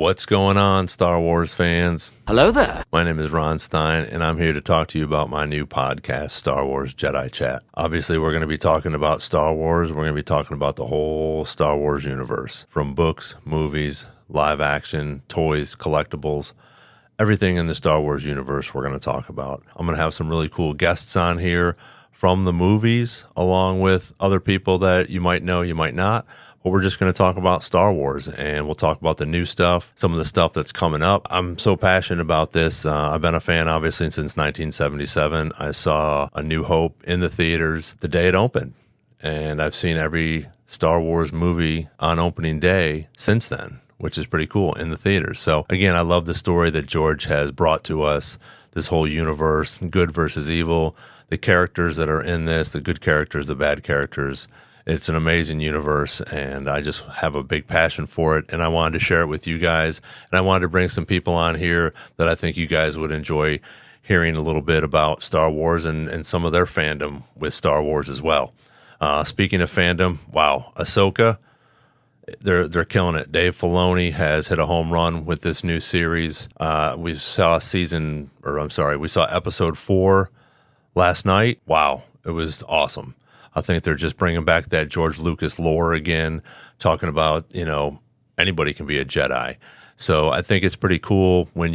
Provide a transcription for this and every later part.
What's going on, Star Wars fans? Hello there. My name is Ron Stein, and I'm here to talk to you about my new podcast, Star Wars Jedi Chat. Obviously, we're going to be talking about Star Wars. We're going to be talking about the whole Star Wars universe, from books, movies, live action, toys, collectibles, everything in the Star Wars universe we're going to talk about. I'm going to have some really cool guests on here from the movies, along with other people that you might know, you might not. But we're just going to talk about Star Wars, and we'll talk about the new stuff, some of the stuff that's coming up. I'm so passionate about this. I've been a fan, obviously, since 1977. I saw A New Hope in the theaters the day it opened, and I've seen every Star Wars movie on opening day since then, which is pretty cool, in the theaters. So, again, I love the story that George has brought to us, this whole universe, good versus evil, the characters that are in this, the good characters, the bad characters. It's an amazing universe, and I just have a big passion for it, and I wanted to share it with you guys, and I wanted to bring some people on here that I think you guys would enjoy hearing a little bit about Star Wars and some of their fandom with Star Wars as well. Speaking of fandom, wow, Ahsoka, they're killing it. Dave Filoni has hit a home run with this new series. We saw episode 4 last night. Wow, it was awesome. I think they're just bringing back that George Lucas lore again, talking about, anybody can be a Jedi. So I think it's pretty cool when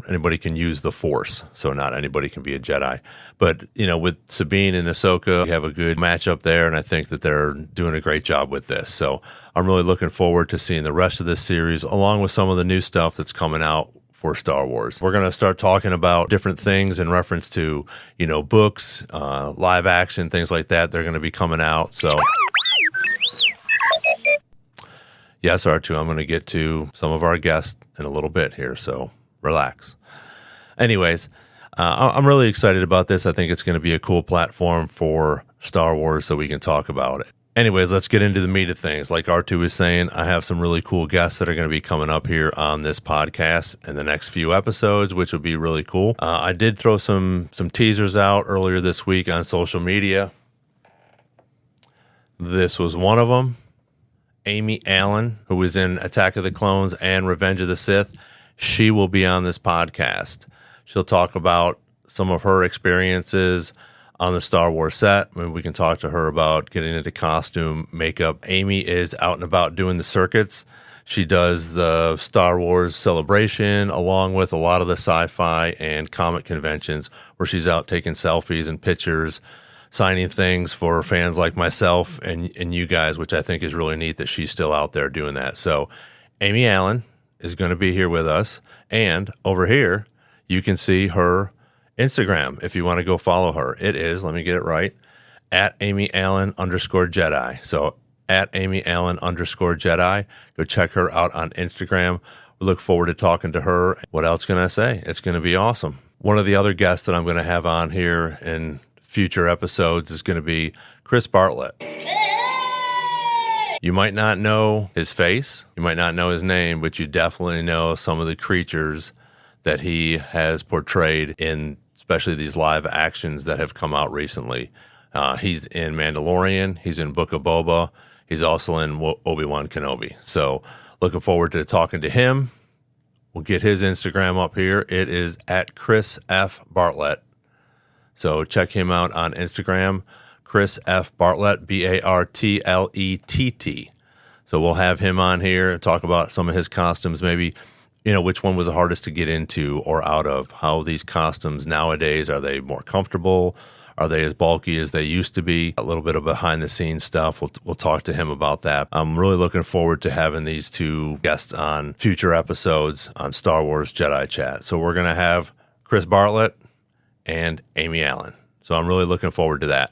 anybody can use the Force. So not anybody can be a Jedi. But, with Sabine and Ahsoka, you have a good matchup there, and I think that they're doing a great job with this. So I'm really looking forward to seeing the rest of this series, along with some of the new stuff that's coming out for Star Wars. We're going to start talking about different things in reference to, books, live action, things like that. They're going to be coming out. So, yes, R2, I'm going to get to some of our guests in a little bit here, so relax. Anyways, I'm really excited about this. I think it's going to be a cool platform for Star Wars so we can talk about it. Anyways, let's get into the meat of things. Like R2 was saying, I have some really cool guests that are going to be coming up here on this podcast in the next few episodes, which will be really cool. I did throw some teasers out earlier this week on social media. This was one of them. Amy Allen, who was in Attack of the Clones and Revenge of the Sith, she will be on this podcast. She'll talk about some of her experiences on the Star Wars set. We can talk to her about getting into costume, makeup. Amy is out and about doing the circuits. She does the Star Wars celebration along with a lot of the sci-fi and comic conventions where she's out taking selfies and pictures, signing things for fans like myself and you guys, which I think is really neat that she's still out there doing that. So Amy Allen is going to be here with us. And over here, you can see her Instagram if you want to go follow her. It is, let me get it right, at Amy Allen _Jedi. So at Amy Allen _Jedi. Go check her out on Instagram. We look forward to talking to her. What else can I say? It's going to be awesome. One of the other guests that I'm going to have on here in future episodes is going to be Chris Bartlett. You might not know his face, you might not know his name, but you definitely know some of the creatures that he has portrayed in especially these live actions that have come out recently. He's in Mandalorian. He's in Book of Boba. He's also in Obi-Wan Kenobi. So looking forward to talking to him. We'll get his Instagram up here. It is at Chris F. Bartlett. So check him out on Instagram, Chris F. Bartlett, Bartlett. So we'll have him on here and talk about some of his costumes, maybe which one was the hardest to get into or out of, how these costumes nowadays, are they more comfortable? Are they as bulky as they used to be? A little bit of behind the scenes stuff. We'll talk to him about that. I'm really looking forward to having these two guests on future episodes on Star Wars Jedi Chat. So we're going to have Chris Bartlett and Amy Allen. So I'm really looking forward to that.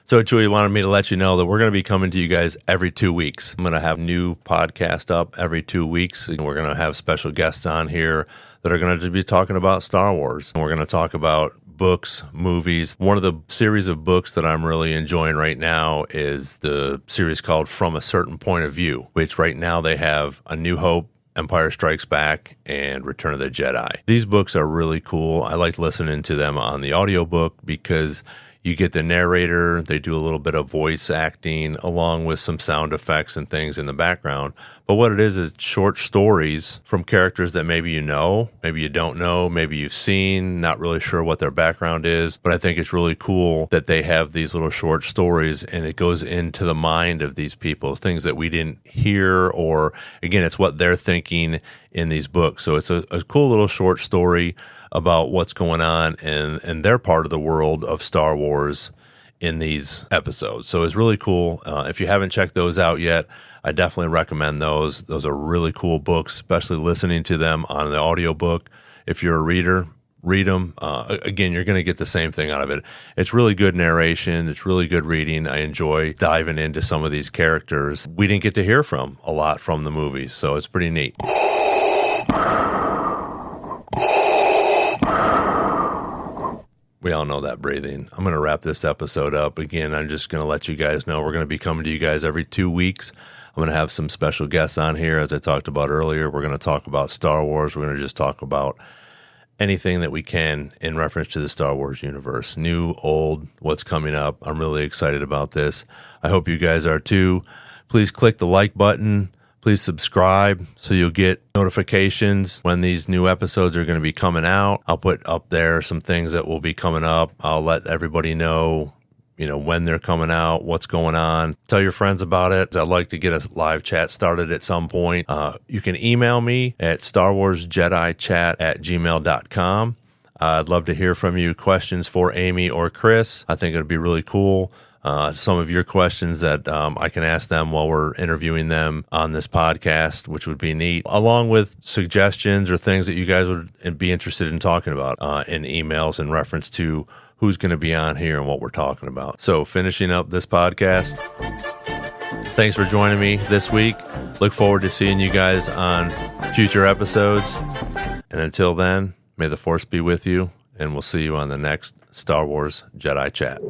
So Chewie wanted me to let you know that we're going to be coming to you guys every 2 weeks. I'm going to have new podcast up every 2 weeks. And we're going to have special guests on here that are going to be talking about Star Wars. And we're going to talk about books, movies. One of the series of books that I'm really enjoying right now is the series called From a Certain Point of View, which right now they have A New Hope, Empire Strikes Back, and Return of the Jedi. These books are really cool. I like listening to them on the audiobook because You get the narrator, they do a little bit of voice acting along with some sound effects and things in the background. But what it is short stories from characters that maybe you know, maybe you don't know, maybe you've seen, not really sure what their background is. But I think it's really cool that they have these little short stories and it goes into the mind of these people, things that we didn't hear, or again, it's what they're thinking in these books. So it's a cool little short story about what's going on in their part of the world of Star Wars in these episodes. So it's really cool. If you haven't checked those out yet, I definitely recommend those. Those are really cool books, especially listening to them on the audiobook. If you're a reader, read them. Again, you're going to get the same thing out of it. It's really good narration. It's really good reading. I enjoy diving into some of these characters we didn't get to hear from a lot from the movies. So it's pretty neat. We all know that breathing. I'm going to wrap this episode up. Again, I'm just going to let you guys know we're going to be coming to you guys every 2 weeks. I'm going to have some special guests on here, as I talked about earlier. We're going to talk about Star Wars. We're going to just talk about anything that we can in reference to the Star Wars universe. New, old, what's coming up. I'm really excited about this. I hope you guys are too. Please click the like button. Please subscribe so you'll get notifications when these new episodes are going to be coming out. I'll put up there some things that will be coming up. I'll let everybody know, when they're coming out, what's going on. Tell your friends about it. I'd like to get a live chat started at some point. You can email me at starwarsjedichat@gmail.com. I'd love to hear from you. Questions for Amy or Chris. I think it would be really cool. Some of your questions that I can ask them while we're interviewing them on this podcast, which would be neat, along with suggestions or things that you guys would be interested in talking about in emails in reference to who's going to be on here and what we're talking about. So finishing up this podcast, thanks for joining me this week. Look forward to seeing you guys on future episodes. And until then, may the Force be with you, and we'll see you on the next Star Wars Jedi Chat.